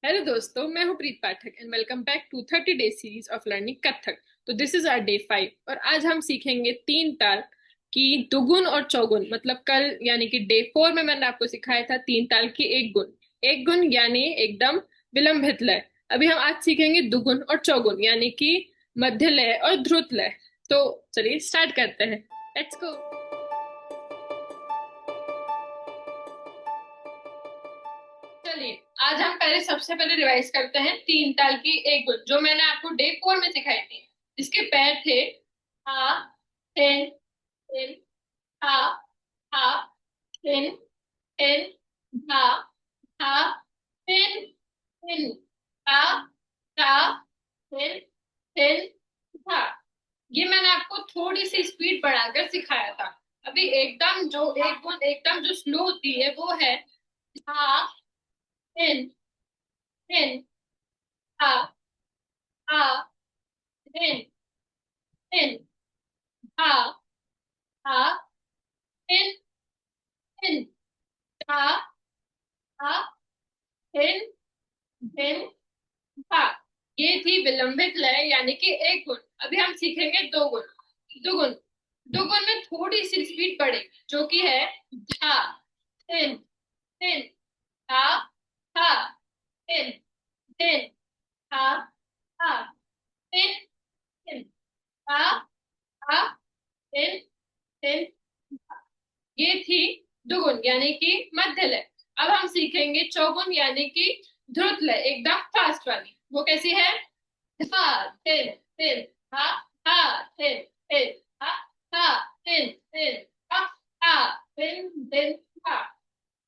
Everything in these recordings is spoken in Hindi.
हेलो दोस्तों, मैं हूं Preet Pathak and welcome back to 30 day series of learning Kathak. तो दिस इज आवर डे 5 और आज हम सीखेंगे तीन ताल की दुगुन और चौगुन। मतलब कल यानी कि डे 4 में मैंने आपको सिखाया था तीन ताल की एक गुण। एक गुण यानी एकदम विलंबित लय। अभी हम आज सीखेंगे दुगुन और चौगुन यानी कि मध्य लय और ध्रुत लय। तो चलिए स्टार्ट करते हैं। Let's go. चलिए, आज हम पहले सबसे पहले रिवाइज करते हैं तीन ताल की एक गुण जो मैंने आपको डे 4 में सिखाई थी। इसके पैर थे हा, थिन, थिन, हा, हा, थिन, थिन, हा, हा, थिन, थिन, हा, हा, थिन, थिन, हा। ये मैंने आपको थोड़ी सी स्पीड बढ़ाकर सिखाया था। अभी एकदम जो एक गुण एकदम जो स्लो होती है वो है हा, थिन, थिन, हा, हा, थिन, थिन, हा, हा, थिन, थिन, हा, हा, थिन, थिन, हा। ये थी विलंबित लय यानी कि एक गुण। अभी हम सीखेंगे दो गुण। दुगुन। दुगुन में थोड़ी सी स्पीड बढ़ेगी जो कि है धा, थिन, थिन, हा, हा, थिन, थिन, हा, हा, थिन, थिन, हा, हा, थिन, थिन। ये थी दुगुन यानी कि मध्य लय। अब हम सीखेंगे चौगुन यानी कि ध्रुत लय, एकदम फास्ट वाली। वो कैसी है? धा, थिन, थिन, हा, हा, थिन, थिन, हा, हा, थिन, थिन, हा, हा, थिन, थिन, हा।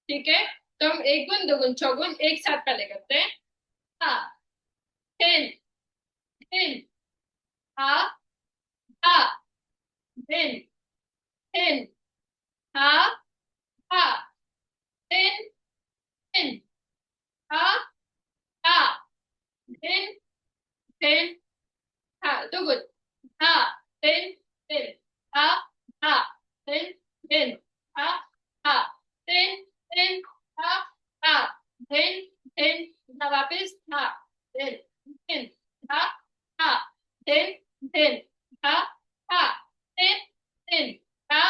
ठीक है, तो हम एक गुण दुगुन चौगुन एक साथ पहले करते हैं। हा, थिन, थिन, हा, हा, थिन, थिन, हा, हा, थिन, थिन, हा, हा, थिन, थिन, हा। दुगुन हा, थिन, थिन, हा, हा, थिन, थिन, हा, हा, थिन, थिन, हा, हा, थिन, थिन, ना वापस हा, थिन, थिन, हा, हा, थिन, थिन, हा, हा, थिन, थिन, हा,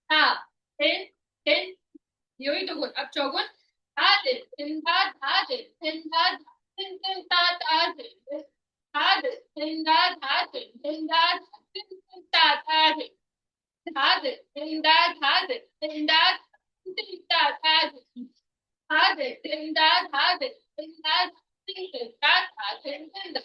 हा, थिन, थिन। यही तो गुण। अब चौगुन धा दिन दिन धा धा दिन दिन धा दिन दिन ता ता दिन धा दिन दिन धा धा दिन दिन धा दिन दिन ता ता दिन धा दिन दिन धा धा दिन दिन धा दिन ता ता दिन धा दिन दिन धा धा दिन दिन धा दिन दिन ता ता दिन दिन।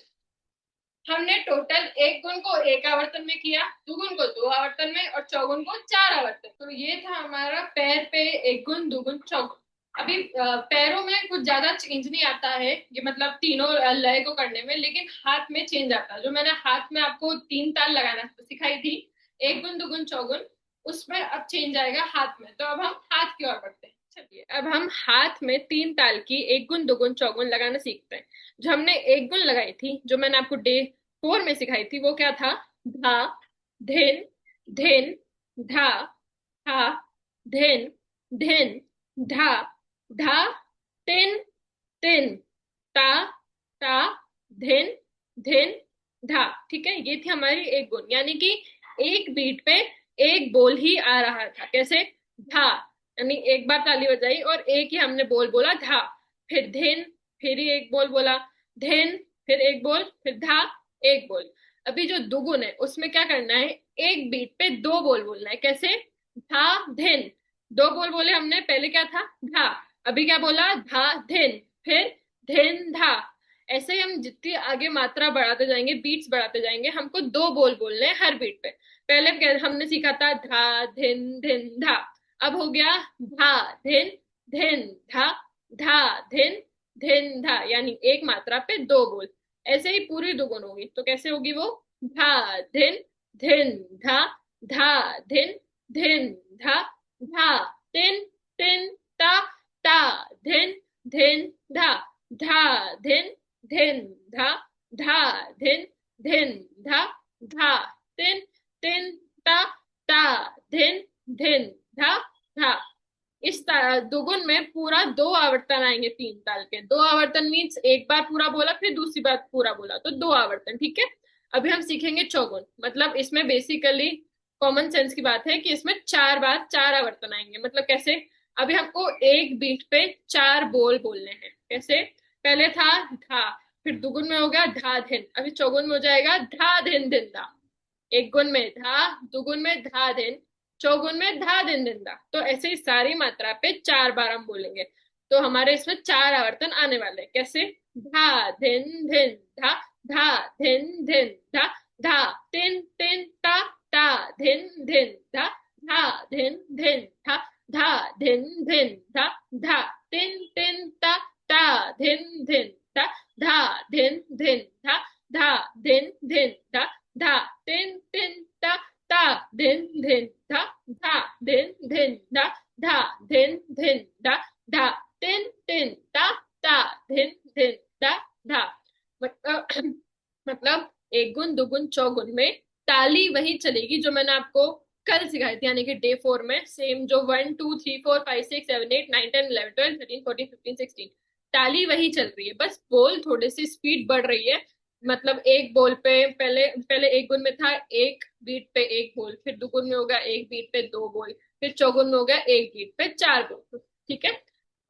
हमने टोटल एक गुण को एक आवर्तन में किया, दुगुन को दो आवर्तन में और चौगुन को चार आवर्तन। तो ये था हमारा पैर पे एक गुण दुगुन चौगुन। अभी पैरों में कुछ ज्यादा चेंज नहीं आता है, ये मतलब तीनों लय को करने में, लेकिन हाथ में चेंज आता है। जो मैंने हाथ में आपको तीन ताल लगाना सिखाई थी, एक गुण दुगुन चौगुन, उसमें अब चेंज आएगा हाथ में। तो अब हम हाथ की ओर बढ़ते हैं। चलिए, अब हम हाथ में तीन ताल की एक गुण दुगुन चौगुन लगाना सीखते हैं। जो हमने एक गुण लगाई थी, जो मैंने आपको डे 4 में सिखाई थी, वो क्या था? धा, धिन, धिन, धा, हा, धिन, धिन, धा, धा, तिन, तिन, ता, ता, धिन, धिन, धा। ठीक है, ये थी हमारी एक गुण यानी कि एक बीट पे एक बोल ही आ रहा था। कैसे? धा, यानी एक बार ताली बजाई और एक ही हमने बोल बोला धा। फिर धिन, फिर ही एक बोल बोला। धिन, फिर एक बोल, फिर धा, एक बोल। अभी जो दुगुन है उसमें क्या करना है? एक बीट पे दो बोल बोलना है। कैसे? धा, धिन। दो बोल बोले हमने, पहले क्या था? धा। अभी क्या बोला? धा, धिन, फिर धिन, धा। ऐसे ही हम जितनी आगे मात्रा बढ़ाते जाएंगे, बीट्स बढ़ाते जाएंगे, हमको दो बोल बोलने हैं हर बीट पे। पहले हमने सीखा था धा, धिन, धिन, धा। अब हो गया धा, धिन, धिन, धा, धा, धिन, धिन, धा, यानी एक मात्रा पे दो बोल। ऐसे ही पूरी दुगुन होगी। तो कैसे होगी वो? धा, धिन, धिन, धा, धा, धिन, धिन, धा, धा, तिन, तिन, ता, ता, धिन, धिन, धा, धा, धिन, धिन, धा, धा, धिन, धिन, धा, धा, तिन, तिन, ता, ता, धिन, धिन, धा, धा। दुगुन में पूरा 2 आवर्तन आएंगे 3 ताल के। 2 आवर्तन मीन्स एक बार पूरा बोला फिर दूसरी बार पूरा बोला, तो 2 आवर्तन, ठीक है। अभी हम सीखेंगे चौगुन, मतलब इसमें बेसिकली कॉमन सेंस की बात है कि इसमें 4 बार 4 आवर्तन आएंगे। मतलब कैसे? अभी हमको एक बीट पे 4 बोल बोलने हैं। कैसे? पहले था धा, फिर दुगुन में हो गया धा धिन, अभी चौगुन में हो जाएगा धा धिन धिन धा। एक गुण में धा, दुगुन में धा दिन, चौगुन में धा दिन दिन धा। तो ऐसे ही सारी मात्रा पे 4 बार हम बोलेंगे, तो हमारे इसमें 4 आवर्तन आने वाले हैं। कैसे? धा धिन धिन धा, धा धिन धिन धा, धा तिन तिन ता, ता धिन धिन धा, धा धिन धिन धा, धा धिन धिन धा, धा तिन तिन ता, ता धिन धिन धा, धा धिन धिन धा, धा धिन धिन धा, धा तिन तिन ता, ता धिन धिन धा, धा धिन धिन धा, धा धिन धिन धा, धा तिन तिन ता, ता धिन धिन धा, धा। मतलब मतलब एक गुण दुगुन चौगुन में ताली वही चलेगी जो मैंने आपको कल सिखाई थी, यानी कि डे 4 में सेम, जो 1 2 3 4 5 6 7 8 9 10 11 12 13 14 15 16 ताली वही चल रही है, बस बोल थोड़ी सी स्पीड बढ़ रही है। मतलब एक बोल पे पहले पहले एक गुण में था एक बीट पे एक बोल, फिर दुगुन में होगा एक बीट पे 2 बोल, फिर चौगुन में होगा एक बीट पे 4 बोल। ठीक है,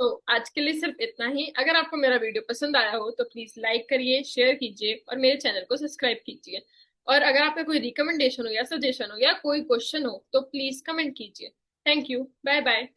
तो आज के लिए सिर्फ इतना ही। अगर आपको मेरा वीडियो पसंद आया हो तो प्लीज लाइक करिए, शेयर कीजिए और मेरे चैनल को सब्सक्राइब कीजिए। और अगर आपका कोई रिकमेंडेशन हो या सजेशन हो या कोई क्वेश्चन हो तो प्लीज कमेंट कीजिए। Thank you, bye bye.